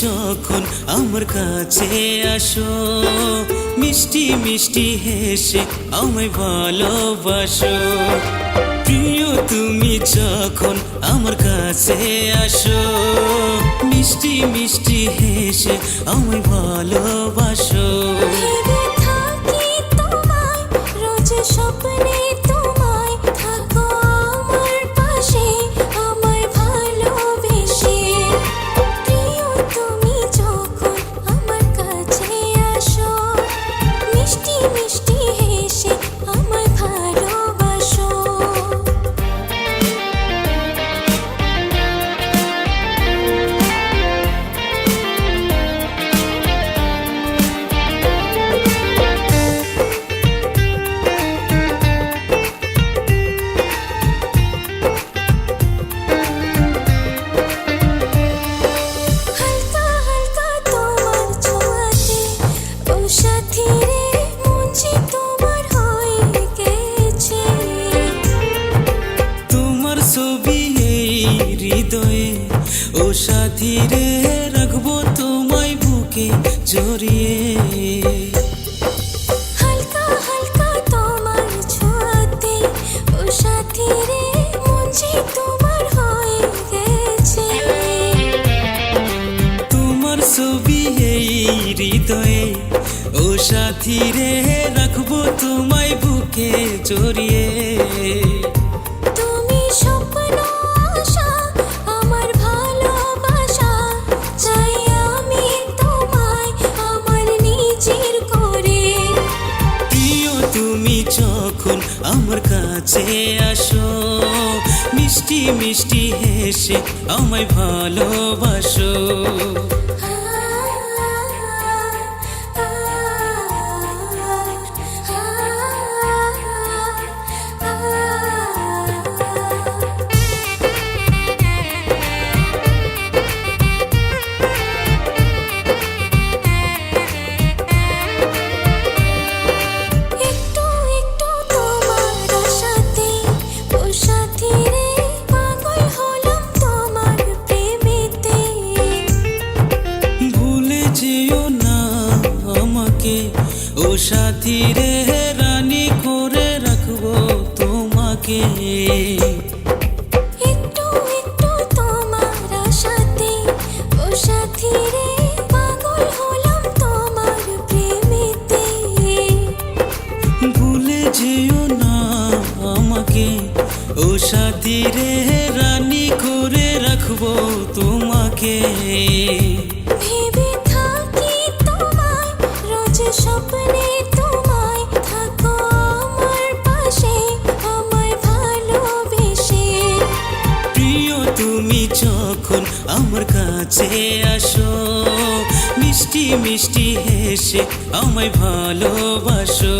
যখন আমার কাছে আসো, মিষ্টি মিষ্টি হেসে আমায় ভালোবাসো। প্রিয় তুমি যখন আমার কাছে আসো, মিষ্টি মিষ্টি হেসে আমায় ভালোবাসো। ভেবে থাকি তোমায়, রোজ স্বপ্নে তোমায়, থাকো আমার পাশে আমায় ভালোবেসে। প্রিয় তুমি যখন আমার কাছে আসো, মিষ্টি মিষ্টি হেসে আমায় ভালোবাসো। হালকা হালকা তোমার ছোঁয়াতে, ও সাথী রে, মন যে তোমার হয়ে গেছে। তোমার ছবি এই হৃদয়ে, ও সাথী রে, রাখবো তোমায় বুকে জড়িয়ে। হালকা হালকা তোমার ছোঁয়াতে, ও সাথী রে, মন যে তোমার হয়ে গেছে। তোমার ছবি এই হৃদয়ে, ও সাথী রে, রাখবো তোমায় বুকে জড়িয়ে। তুমি স্বপ্ন আশা, আমার ভালোবাসা, চাই আমি তোমায় আমার নিজের করে। প্রিয় তুমি যখন আমার কাছে আসো, মিষ্টি মিষ্টি হেসে আমায় ভালোবাসো। একটু একটু তোমার আশাতে, ও সাথী রে, পাগল হলাম তোমার প্রেমেতে। ভুলে যেও না আমাকে, ও সাথী রে, রানী করে রাখবো তোমাকে। একটু একটু তোমার আশাতে, ও সাথী রে, পাগল হলাম তোমার প্রেমেতে। ভুলে যেও না আমাকে, ও সাথী রে, রানী করে রাখবো তোমাকে। ভেবে থাকি তোমায়, রোজ স্বপ্নে তোমায়, থাকো আমার পাশে আমায় ভালোবেসে। প্রিয় তুমি যখন আমার কাছে আসো, মিষ্টি মিষ্টি হেসে আমায় ভালোবাসো।